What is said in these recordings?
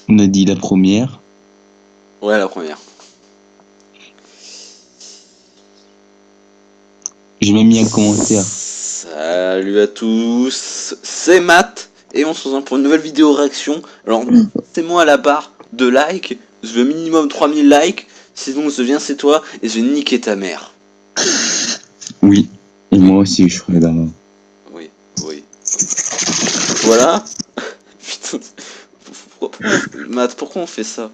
On a dit la première. Ouais, la première. J'ai même mis un commentaire. Salut à tous, c'est Matt et on se retrouve pour une nouvelle vidéo réaction. Alors, c'est moi à la barre de like, je veux minimum 3000 likes, sinon je viens c'est toi et je vais niquer ta mère. Oui. Et moi aussi, je ferai là. Oui. Voilà. Putain, Matt, pourquoi on fait ça?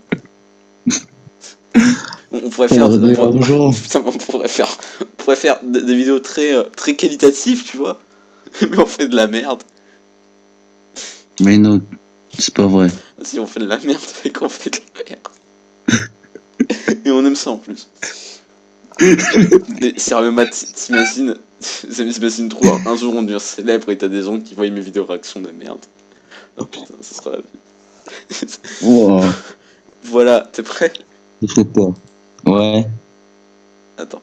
On pourrait faire, putain, on pourrait faire des vidéos très qualitatives, tu vois. Mais on fait de la merde. Mais non, c'est pas vrai. Si on fait de la merde, c'est qu'on fait de la merde. Et on aime ça en plus. Et sérieux, Matt, t'imagines trop, un jour on devient célèbre et t'as des gens qui voient mes vidéos réactions de merde. Oh putain, ça sera la vie. Wow. Voilà, t'es prêt? Je fais peur. Ouais. Attends.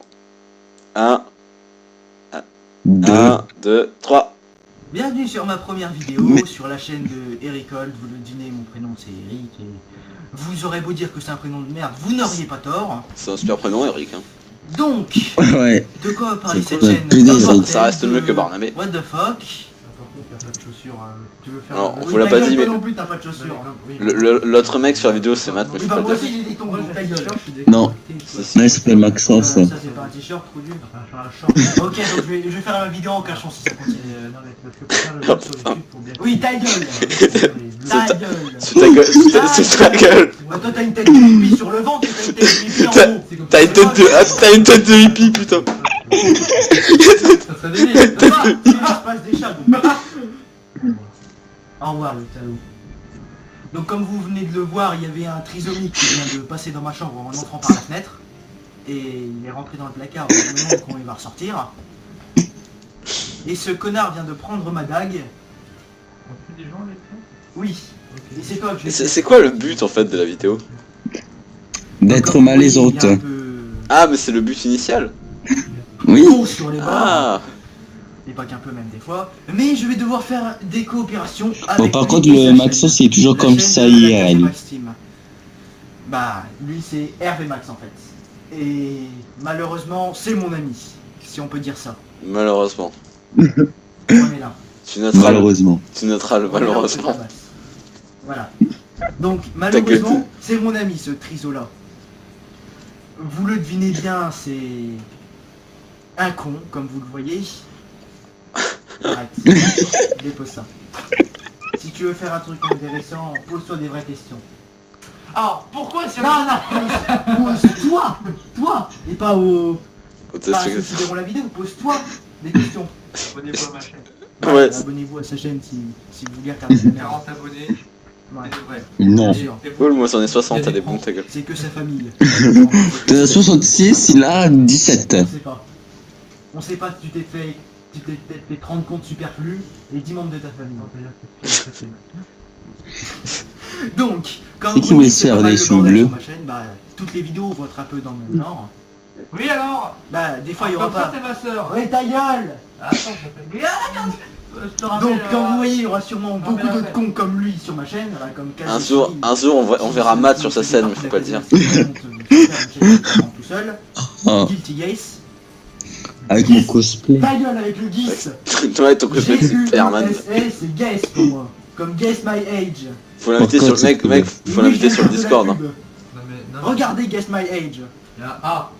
1, 2. 2, 3. Bienvenue sur ma première vidéo sur la chaîne de Eric Holt. Vous le devinez, mon prénom c'est Eric et vous aurez beau dire que c'est un prénom de merde, vous n'auriez pas tort. C'est un super prénom, Eric. Hein. Donc, Ouais. de quoi parler C'est cette quoi, chaîne? PD, ça reste mieux que Barnabé. What the fuck? T'as pas de chaussures, tu veux faire... Alors, on vous l'a pas dit, mais... non plus, t'as pas de chaussures. L'autre mec sur la vidéo, c'est Matt, mais je Oui, peux bah pas moi le dire. aussi j'ai des tons, ta gueule. Non. Non, il s'appelle Maxence. Ça c'est pas un t-shirt trop dur. Ok, donc je vais faire la vidéo en cachant si ça continue. Oui, ta gueule. Ta gueule. C'est ta gueule, c'est ta gueule. Toi t'as une tête de hippie sur le ventre et t'as une tête de hippie en haut. T'as une tête de hippie, putain. Ça serait délire. Il se passe des chats. Au revoir le salaud. Donc comme vous venez de le voir, il y avait un trisomique qui vient de passer dans ma chambre en entrant par la fenêtre. Et il est rentré dans le placard au moment quand il va ressortir. Et ce connard vient de prendre ma dague. Oui. Et c'est toi que je... C'est quoi le but en fait de la vidéo? D'être malaisante. Ah, mais c'est le but initial. Oui. Sur les bords. Ah. Et pas qu'un peu même des fois. Mais je vais devoir faire des coopérations avec... Bon, par contre, le Maxos, il est toujours comme ça IRL. Bah, lui c'est Hervé Max en fait. Et malheureusement, c'est mon ami, si on peut dire ça. Malheureusement. On est là. Tu noteras Malheureusement. malheureusement. Voilà. Donc, malheureusement, c'est mon ami ce triso-là. Vous le devinez bien, c'est un con, comme vous le voyez. Arrête. Dépose ça. Si tu veux faire un truc intéressant, pose-toi des vraies questions. Alors, pourquoi c'est... Non, pose-toi, toi, et pas au... Enfin, ceux qui verront la vidéo, pose-toi des questions. Abonnez-vous à ma chaîne. Ouais. Abonnez-vous à sa chaîne si vous voulez regarder la merde. 40 abonnés. Ouais. Non. Bien sûr. Cool, moi j'en ai 60, elle est bon ta gueule. C'est que sa famille. T'en as 66, il a 17. On sait pas. On sait pas si tu t'es fait... Tu t'es peut-être fait 30 comptes superflus et 10 membres de ta famille. Donc, quand C'est qui voulait se faire des sous bleus? Bah, toutes les vidéos vont être un peu dans le même genre. Oui alors. Bah, des fois il y aura pas... c'est ma soeur. Ouais, ta gueule. Attends, je t'appelle. Donc, quand vous voyez, il y aura sûrement beaucoup d'autres cons comme lui sur ma chaîne, comme Un jour, on verra Matt sur sa scène, mais faut pas le dire. Tout seul. Ah, Guilty Gaze. avec mon cosplay. Ta gueule avec le Geese. Toi et ton cosplay, c'est Superman. C'est Guess pour moi. Comme Guess My Age. Faut l'inviter sur le mec, faut l'inviter sur le Discord. Hein. Non mais non. Regardez Guess My Age. Ah,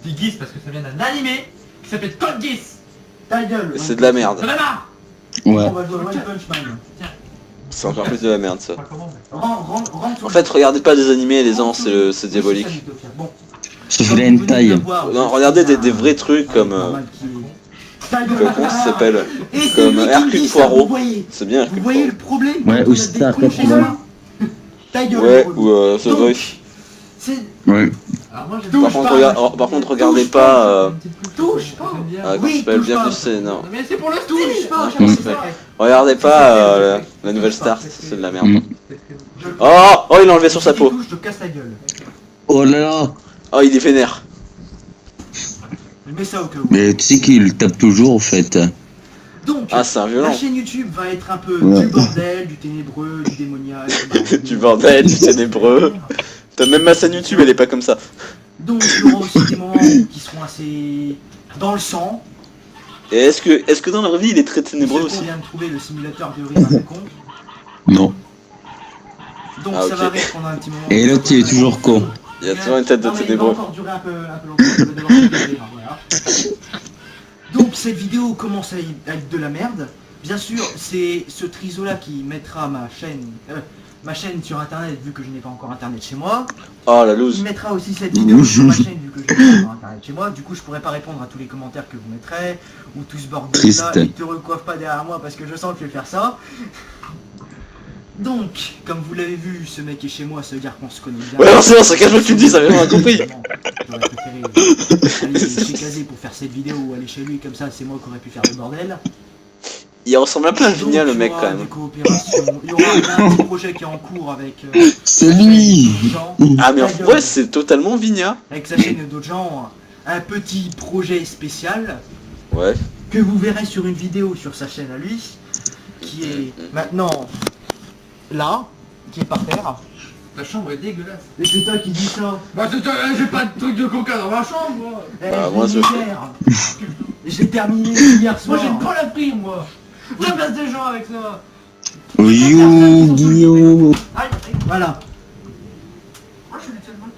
il dit Geese parce que ça vient d'un animé qui s'appelle Code Geass. Ta gueule. C'est de la merde. Ça va marre. Ouais. On va jouer One Punch Man. C'est encore plus de la merde ça. Pas comment, mais... Rentre En fait, regardez pas des animés, les gens, c'est diabolique. Bon. Sauf la hentai. Non, regardez des vrais trucs comme... comment ça s'appelle? Comme Hercule Poirot. C'est bien Vous Hercule voyez Poirot. le problème? Ouais, quand ou on a Star des cons chez Captain. soi. Ta gueule. Ouais, le ou The Donc, Voice. C'est... Ouais. Alors moi j'ai Touche Par contre, regardez pas... Touche pas. comment Oui, ça s'appelle? touche Bienvenue pas. c'est... Non. Non mais c'est pour le Touche pas. Comment ça s'appelle? Regardez pas la nouvelle star, c'est de la merde. Mm. Oh, il a enlevé sur sa peau. Je te casse la gueule. Oh là là. Oh, il est vénère. Je mets ça au cas où. Mais tu sais qu'il tape toujours en fait. Donc, Ah, c'est un la violent. chaîne YouTube va être un peu Ouais. du bordel, du ténébreux, du démoniaque. Du bordel, du ténébreux. T'as même ma chaîne YouTube, elle est pas comme ça. Donc, il y aura aussi des moments qui seront assez dans le sang. Et est-ce que dans leur vie il est très ténébreux On aussi? vient de trouver le simulateur de rire à la con. Non. Donc, Ah, ça ok. va rire pendant un petit moment. Et l'autre, il est toujours con. Il y a toujours une tête de Non, mais il va ténébreux. encore durer un peu longtemps, ça va devoir se calmer, hein, voilà. Donc cette vidéo commence à être de la merde. Bien sûr, c'est ce triso là qui mettra ma chaîne sur internet vu que je n'ai pas encore internet chez moi. Oh la Il loose. mettra aussi cette vidéo sur ma chaîne vu que je n'ai pas encore internet chez moi. Du coup, je pourrais pas répondre à tous les commentaires que vous mettrez ou tout ce bordel Triste. là. Et te recoiffe pas derrière moi parce que je sens que je vais faire ça. Donc, comme vous l'avez vu, ce mec est chez moi, ça veut dire qu'on se connaît bien. Ouais, non, c'est bon, ça cache ce que tu me dis, ça vient, on a compris. J'aurais préféré aller chez Kazé pour faire cette vidéo ou aller chez lui, comme ça c'est moi qui aurais pu faire le bordel. Il ressemble un peu à Vigna Donc, le il y mec aura quand des même. coopérations. Il y aura un petit projet qui est en cours avec C'est lui. gens, Ah mais en ta vrai gueule, c'est totalement Vigna. avec sa chaîne d'autres gens, un petit projet spécial Ouais. que vous verrez sur une vidéo sur sa chaîne à lui, qui est maintenant là, qui est par terre. La chambre est dégueulasse. Et c'est toi qui dis ça. Bah j'ai pas de truc de coca dans ma chambre moi. Eh, Bah, je moi, l'ai je- dit hier. Je l'ai terminé hier soir. Moi j'ai pas la prime moi. Tabasse des gens avec ça. Yu-Gi-Oh! Aïe, aïe. Voilà. Moi je suis le seul mec.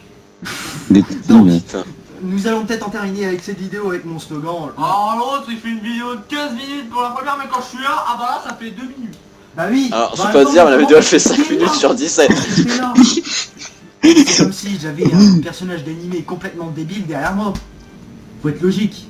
Des petits, Nous allons peut-être en terminer avec cette vidéo avec mon slogan. Oh l'autre il fait une vidéo de 15 minutes pour la première mais quand je suis là, ah bah là ça fait 2 minutes. Bah oui. Alors Bah, faut pas attends, dire mais la comment- vidéo elle fait 5 minutes sur 17. C'est là. C'est comme si j'avais un personnage d'animé complètement débile derrière moi. Faut être logique.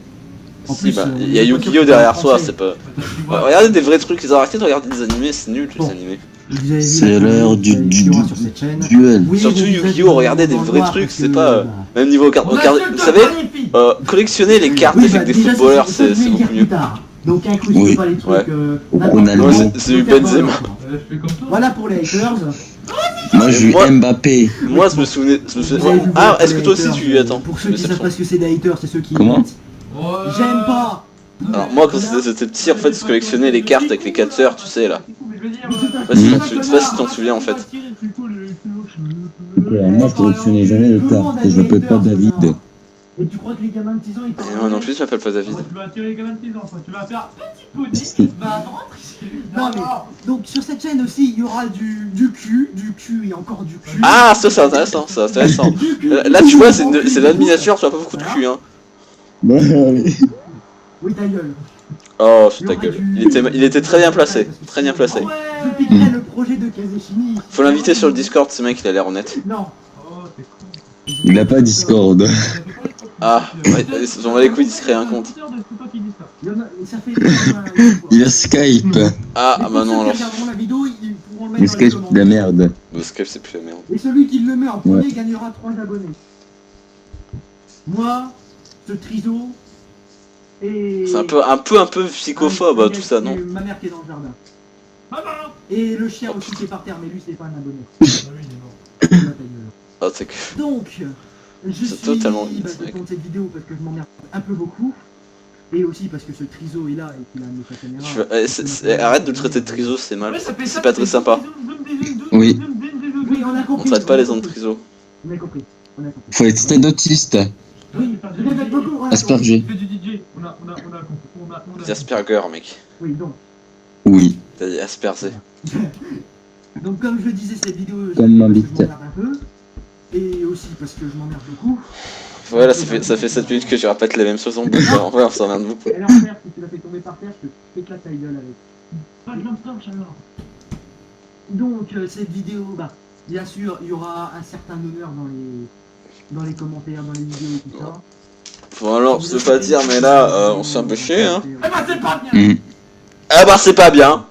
En Si plus, bah, on il y a est pas sûr Yu-Gi-Oh que derrière c'est toi, français. c'est pas... Tu vois. Regardez des vrais trucs, ils ont arrêté de regarder des animés, c'est nul les Bon. animés. Vous avez vu C'est la l'heure vidéo du- qu'il y aura du- sur cette chaîne. duel. Oui, Surtout vous êtes Yu-Gi-Oh, regardez des dans le vrais noir trucs, parce c'est que, pas... bah, Même niveau carte, On regardez, insulte vous savez, pas les filles. collectionner les cartes oui, avec bah, des déjà, footballeurs, ça, je vais c'est le beaucoup dire mieux. plus tard. Donc inclus Oui. pas les trucs Ouais. Ronaldo. Ouais, Bon. c'est du Benzema. Je fais comme toi. Voilà pour les haters. Moi, j'ai eu Moi- Mbappé. Moi je me souvenais... Vous avez vu, Ah, pour est-ce que les toi aussi haters, tu... Attends. Pour je ceux me qui sais savent pas. pas ce que c'est des haters, c'est ceux qui Comment imitent. J'aime pas. Alors moi quand j'étais petit en fait je collectionnais les cartes avec les 4 sœurs, tu sais là. Ouais, Je sais pas si t'en souviens en fait. Moi, je collectionnais jamais les cartes et je m'appelle pas David. Et tu crois que les gamins de 6 ans ils Et moi non plus je m'appelle pas David. Tu vas attirer les gamins de 6 ans, quoi. Tu vas faire petit pony, va rentrer chez lui. Non mais, donc sur cette chaîne aussi il y aura du cul et encore du cul. Ah ça c'est intéressant, c'est intéressant. Du cul, Là tu vois c'est de la miniature, tu vois pas beaucoup de cul hein. Oui ta gueule. Oh ta gueule. Il était très bien placé, très bien placé. Je piquerai le projet de Kazeshini. Faut l'inviter sur le Discord, ce mec il a l'air honnête. Non. Oh, t'es con. Il a pas Discord. Ah, ouais, j'en ai les couilles, il se crée un compte. C'est toi qui dis ça. Il y en a, ça fait Il a Skype. Ah bah non alors. Ceux qui regarderont la vidéo, ils pourront le Mais mettre dans les Skype, c'est de la commentaires. merde. Le Skype c'est plus la merde. Et celui qui le met en premier Ouais. gagnera 3 abonnés. Moi, ce triso et... C'est un peu psychophobe tout ça, non? Et ma mère qui est dans le jardin. Maman. Et le chien aussi qui est par terre, mais lui c'est pas un abonné. Ah oui, il est mort. Là, ta gueule. Ah c'est que... Donc, je C'est suis totalement bah, vide, je mec. tourne cette vidéo parce que je m'emmerde un peu beaucoup. Et aussi parce que ce triso est là et qu'il a mis sa caméra. Arrête de le traiter de triso, c'est mal. Ouais, ça fait C'est ça, pas très sympa. Oui. Oui, on a On compris. traite pas on a les gens de compris. triso. On a compris. On a compris. Faut être stade autiste. Oui, je répète beaucoup. on a compris. Asperger. Fais du DJ. On a. C'est Asperger mec. Oui, donc. Oui. T'as dit asperger. Donc comme je le disais, cette vidéo, Comme ma je bite. m'emmerde un peu. Et aussi parce que je m'emmerde beaucoup. Voilà, ça fait 7 minutes que tu répètes les mêmes choses en boucle. En vrai, on s'en vient de beaucoup. Elle est en terre, si tu la fais tomber par terre, je te t'éclate ta gueule avec. Pas de torche alors. Donc cette vidéo, bah, bien sûr, il y aura un certain honneur dans les commentaires, dans les vidéos et tout ça. Bon alors, je veux pas dire, mais là, on se fait un peu chier, hein. Eh bah c'est pas bien. Ah bah c'est pas bien.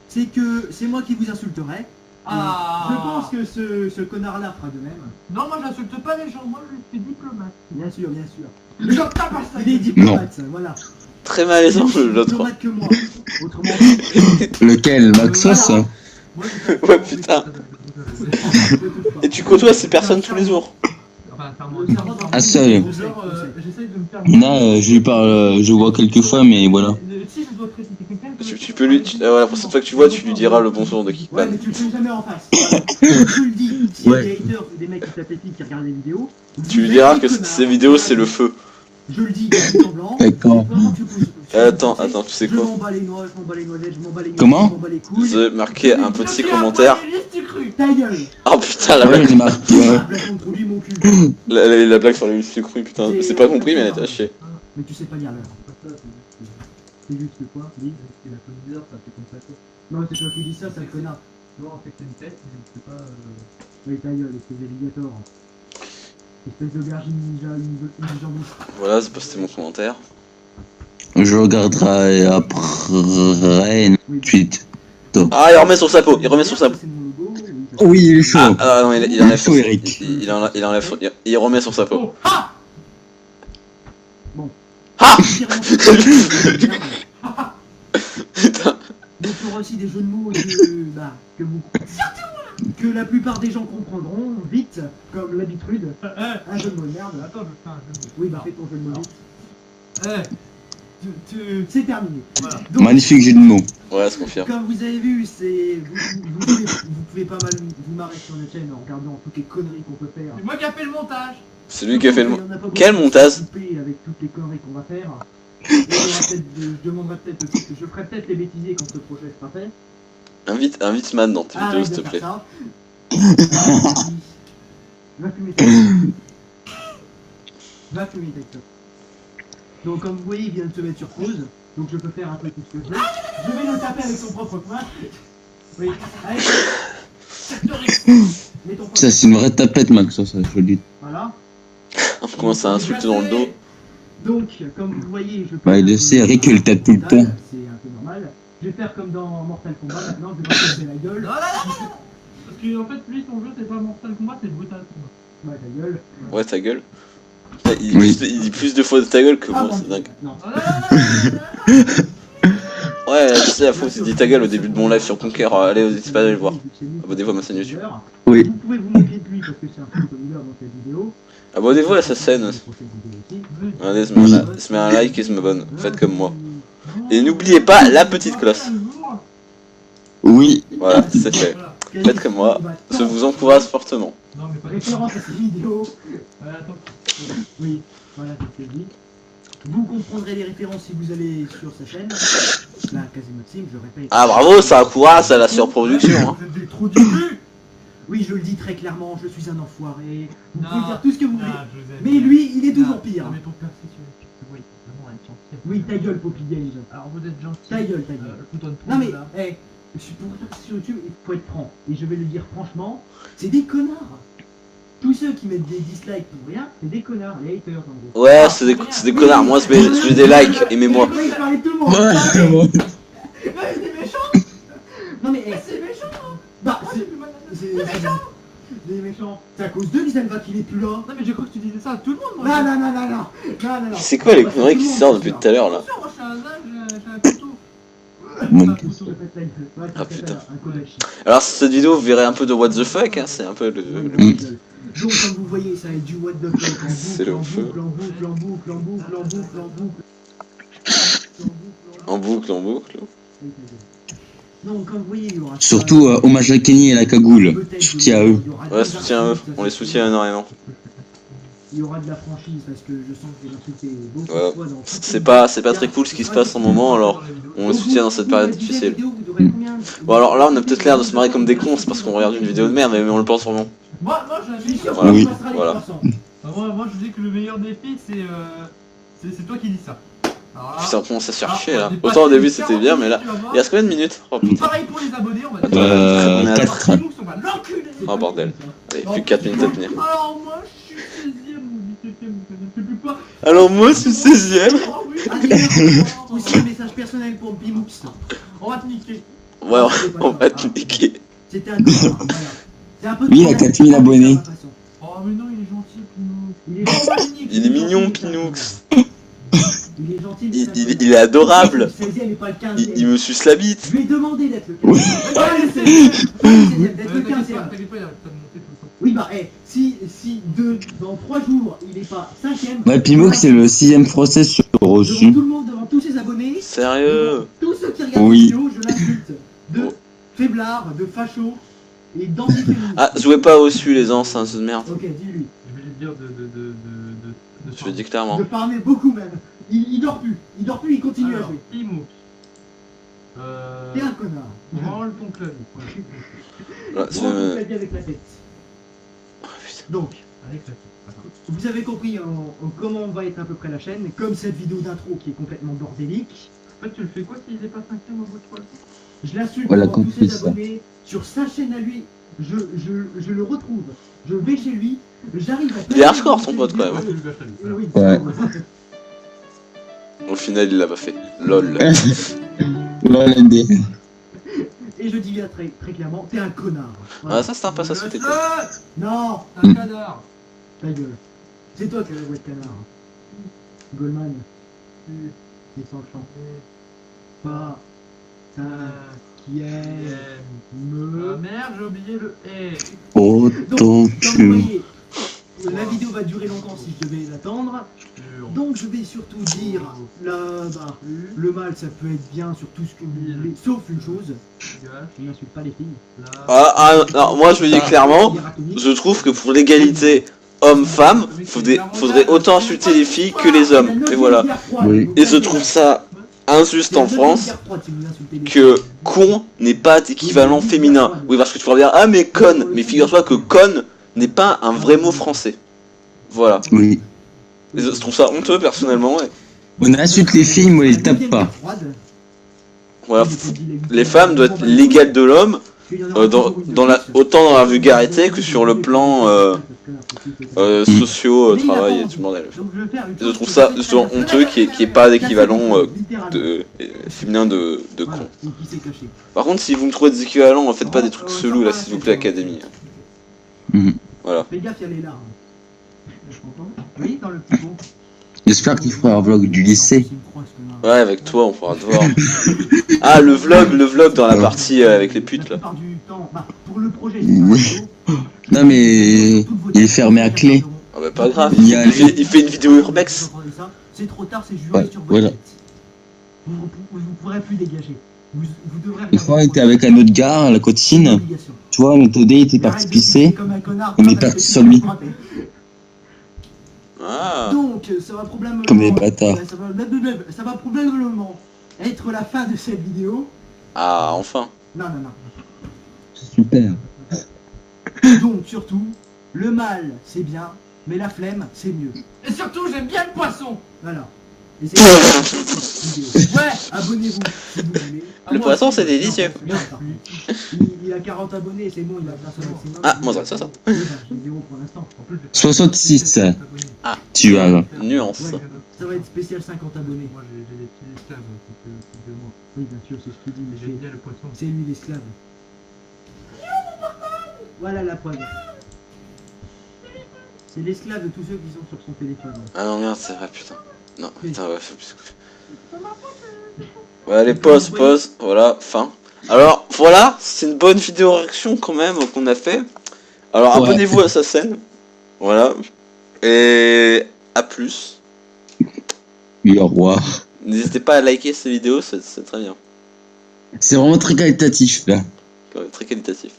C'est que c'est moi qui vous insulterai. Ah. Je pense que ce connard-là fera de même. Non, moi j'insulte pas les gens, moi je suis diplomate. Bien sûr, bien sûr. Les gens tapent à ça. Il est diplomate, voilà. Très malaisant Il est l'autre. diplomate que moi. Autrement dit, Lequel Maxos Voilà. Ouais putain. Et tu côtoies ces personnes tous les jours. Enfin, Un seul. J'essaye de me faire. Là, je lui parle, je vois quelques fois, mais voilà. Si je dois critiquer quelqu'un, Tu peux lui... la prochaine fois que tu vois, tu lui diras le bonjour de Ouais, Kickman. mais tu le fais jamais en face. Je le dis, s'il y a Ouais. des haters ou des mecs qui tapent qui regardent les vidéos, Tu lui vous diras êtes que des connards. ces vidéos, c'est le feu. Je le dis, en blanc. D'accord. Attends, tu sais Je quoi? m'en bats les noix, je m'en bats les noisettes, je m'en bats les Comment? je m'en bats les couilles. Je vais marquer un petit commentaire. Ta gueule. Oh putain, la Ouais, blague, j'ai marqué. Ouais. La blague contre lui, mon cul. la blague sur les muscles crus, putain. C'est pas compris, mais elle est à chier. Mais tu sais pas lire l'heure. C'est juste quoi? Oui, c'est la comédie, ça fait comme ça. Non, c'est toi qui dis ça, c'est un connard. non, en fait, c'est une tête, mais c'est pas. Oui, ta gueule, espèce d'alligator. Espèce d'aubergine ninja, une jambouche. Voilà, c'est posté mon commentaire. Je regarderai après. Ensuite. Ah, il remet son sapot, il remet son sapot. C'est mon logo, oui, Oui, il est chaud. Ah non, il enlève son... Chaud, Eric. Il enlève son... Il remet son sapot. Oh, ah Bon. Ah Putain. Mais pour aussi des jeux de mots que vous que la plupart des gens comprendront vite, comme l'habitude. Un jeu de mots de merde. Attends, je fais un jeu de mots. Oui, bah fais ton jeu de mots vite. Tu. C'est terminé. Voilà. Donc, Magnifique jeu de mots. Ouais, je confirme. comme vous avez vu, c'est vous pouvez pas mal vous marrer sur notre chaîne en regardant toutes les conneries qu'on peut faire. C'est moi qui a fait le montage. C'est lui qui a fait le... Il y en a pas beaucoup Quel qui montage? sont coupés avec toutes les conneries qu'on va faire. Et je demanderai peut-être aussi que je ferai peut-être les bêtisiers quand ce projet sera fait. Invite Man dans tes vidéos, Arrête s'il te de plaît. faire ça. Va fumer ta Va fumer ta clope. Donc comme vous voyez, il vient de se mettre sur pause. Donc je peux faire un peu tout ce que je veux. Je vais le taper avec son propre poing. Oui. Allez. Mets ton poing. Ça, c'est une vraie tapette, Max, ça, je le dis. Voilà. On commence à insulter dans le dos. Donc, comme vous voyez, je peux... Bah, il le sait, Eric, il le tape tout le temps. C'est un peu normal. Je vais faire comme dans Mortal Kombat maintenant, je vais m'enfoncer la gueule. Non, non, non, non. Parce que en fait, lui, son jeu, c'est pas Mortal Kombat, c'est Brutal Kombat. Ouais, ta gueule. Ouais, ta gueule. Il Oui. dit plus de fois de ta gueule que moi, bon, c'est dingue. Non. Non, non, non, non, non. Ouais, je sais, la fois où tu dis ta gueule au début de mon live sur Conquer, allez, n'hésitez pas à aller le voir. Abonnez-vous à ma chaîne YouTube. Oui. Vous pouvez vous moquer de lui parce que c'est un peu comme dans cette vidéo. Abonnez-vous à sa chaîne. Allez, se met un like et se m'abonne. Faites comme moi. Et n'oubliez pas la petite cloche. Oui. Voilà, c'est fait. Voilà. Faites comme moi. Je vous encourage fortement. Non, mais pas Référence à cette vidéo. Attends. Oui, voilà, c'est ce que je dis. Vous comprendrez les références si vous allez sur sa chaîne. Là, Quasimoxime, je répète. Ah bravo, ça encourage à la surproduction. Hein. Vous êtes des trous du cul. Oui, je le dis très clairement, je suis un enfoiré. Vous Non, pouvez dire tout ce que vous voulez. non, je vous aime. Mais lui, il est toujours Non, pire. non, mais pour percer sur YouTube, c'est vrai, il faut vraiment être gentil. Oui, ta gueule, Poppy Games. Alors vous êtes gentil. Ta gueule, ta gueule. Je vous donne Non mais, là. pour percer sur YouTube, il faut être franc. Et je vais le dire franchement, c'est des connards. Tous ceux qui mettent des dislikes pour rien, c'est des connards, les haters en gros. Ouais, c'est des connards. Moi, je mets des likes. Aimez-moi. Il parlait de tout le monde. Ouais, Ouais, c'est méchant. Non mais, C'est méchant. bah, C'est méchant. des méchants. C'est à cause d'eux, Lisanva, qu'il est plus là. Non, mais j'ai cru que tu disais ça à tout le monde. Moi. Non, non, non, non, non. Non, non, non. C'est quoi les conneries qui sortent depuis tout à l'heure là? Attention, moi je suis un âge, j'ai un couteau. Mon Un Dieu. couteau. Ah, putain. Un Kodachi. Alors, cette vidéo, vous verrez un peu de what the fuck. Hein. C'est un peu le... Donc comme vous voyez, ça va être du what the fuck C'est le en feu. boucle, en boucle, en boucle, en boucle, en boucle, en boucle. En boucle, en boucle. Donc comme vous voyez, il y aura... Surtout, hommage à Kenny et la cagoule. Soutien à eux. Ouais, soutien à eux. On les soutient énormément. Il y aura de la franchise parce que je sens que j'ai insulté beaucoup Ouais. de fois dans... C'est pas très cool ce qui se passe en ce moment, alors on les soutient dans cette période difficile. Bon, alors là, on a peut-être l'air de se marrer comme des cons, c'est parce qu'on regarde une vidéo de merde, mais on le pense vraiment. Moi j'ai un Voilà. Oui. Voilà. Moi je dis que le meilleur défi c'est toi qui dis ça. Alors là, Putain, on commence à se faire alors, chier là. on est Autant au passé début de c'était bien, mais là. 40 minutes, tu vas Il reste combien de minutes? Oh voir. putain. Pareil pour les abonnés, on va dire. 4. On va l'enculer. Oh bordel. Allez, plus que 4 minutes à tenir. Alors moi je suis 16ème ou 17ème, je sais plus quoi. Alors moi, je suis 16ème. Oh oui. Ah, d'ailleurs, aussi un message personnel pour Bimoux. On va te niquer. Ouais, on va te niquer. C'était un connard, voilà. C'est un peu Oui, il a 4000 abonnés. Oh mais non, il est gentil, Pinot. Il est gentil. Il est mignon, Pinoux. Il est gentil. Il est adorable. Le 16e et pas le 15e. Il me suce la bite. Je lui ai demandé d'être le 15e. Pas le 16e. Pas le 16e, d'être le 15e. T'inquiète pas, il arrête pas de monter tout le temps. Oui, bah, si dans 3 jours, il est pas 5ème. Ouais, Pimox, c'est le 6ème français sur Devant reçu. tout le monde, devant tous ses abonnés. Sérieux? Devant tous ceux qui regardent Oui. la vidéo, je l'insulte. De Oh. faiblard, de facho et d'antiféministe. Ah, jouez pas au-dessus les anciens de merde. Ok, dis-lui. Je vais lui dire Je le dis clairement. De farmer beaucoup même. Il dort plus. Il dort plus, il continue à Alors, jouer. Pimoux. T'es un connard. Branle ton clavier. Voilà. Voilà, Prends ton clavier avec la tête. Oh, putain. Donc, Avec la fille. Attends. vous avez compris en comment va être à peu près la chaîne. Comme cette vidéo d'intro qui est complètement bordélique. En fait, tu le fais quoi s'il est pas 5ème au bout de 3 jours? Je l'insulte Voilà, devant tous compris, ses ça. abonnés. Sur sa chaîne à lui, je le retrouve. Je vais chez lui. J'arrive à... Il est hardcore, ton pote, quand même. Ouais, tu lui gâches la vie. Voilà. Oui, Ouais. Au final, il l'a pas fait. LOL. LD. Et je dis bien très, très clairement, t'es un connard. Voilà. Ah, ça, c'est un passe à sauter. quoi. Non, C'est un cadavre. ta gueule. C'est toi qui as la voix de canard. Goldman, descends le champ. Pas ça qui Ah me... merde, j'ai oublié le E. Oh, Donc, ton comme vous cul. voyez, la vidéo va durer longtemps si je devais l'attendre. Donc je vais surtout dire, le mal ça peut être bien sur tout ce que vous voulez, sauf une chose, je n'insulte pas les filles. Ah, non, moi je le dis clairement. Je trouve que pour l'égalité homme-femme, faudrait autant insulter les filles que les hommes. Et voilà. Oui. Et je trouve ça injuste en France que con n'est pas d'équivalent féminin. Oui, parce que tu pourras dire ah mais conne, mais figure-toi que conne n'est pas un vrai mot français. Voilà. Oui. Et je trouve ça honteux personnellement. Ouais. On insulte les filles, mais on les tape pas. Voilà. Les femmes doivent être l'égal de l'homme, autant dans la vulgarité que sur le plan socio, travail et tout le bordel. Je trouve ça honteux qu'il n'y ait pas d'équivalent féminin de con. Par contre, si vous me trouvez des équivalents, faites pas des trucs chelous là, s'il vous plaît, Académie. Mhm. Voilà. Fais gaffe, il y a les larmes. Oui, dans le petit pot. J'espère qu'il fera un vlog du lycée. Ouais, avec toi, on pourra te voir. Ah, le vlog dans la partie avec les putes là. Pour le projet, Oui. Non, mais il est fermé à clé. Ah bah pas grave, Il y a- il fait une vidéo urbex. C'est trop tard, c'est juré Ouais, sur votre voilà. tête. Vous pourrez plus dégager. Vous devrez Une fois, on était avec un autre gars à la cantine. Tu vois, notre OD était parti pisser. On est parti sur lui. Ah. Donc, ça va probablement... Comme des bâtards. Ça va probablement être la fin de cette vidéo. Ah, enfin. Non. Super. Donc, surtout, le mal, c'est bien, mais la flemme, c'est mieux. Et surtout, j'aime bien le poisson. Voilà. Et c'est cette vidéo. Ouais, abonnez-vous si vous voulez. Le poisson, c'est délicieux. Non, attends. Il a 40 abonnés, c'est bon, il a place au maximum. Ah, moi, ça. Oui, bah, j'ai 0 pour l'instant. En plus, 66. Ah. Tu as. Nuance. Ouais, ça va être spécial 50 abonnés. Moi, j'ai des petits esclaves, c'est de moi. Oui, bien sûr, c'est ce qu'il dit, mais J'aime bien le poisson. c'est lui l'esclave. Voilà la preuve. C'est l'esclave de tous ceux qui sont sur son téléphone. Ah non, merde, c'est vrai, putain. Non, putain, ouais, faut plus. Ouais, allez, pause, voilà, fin. Alors, voilà, c'est une bonne vidéo réaction quand même qu'on a fait. Alors, Ouais. abonnez-vous à sa chaîne. Voilà. Et à plus. Oui, au revoir. N'hésitez pas à liker ces vidéos, c'est très bien. C'est vraiment très qualitatif là. Très qualitatif.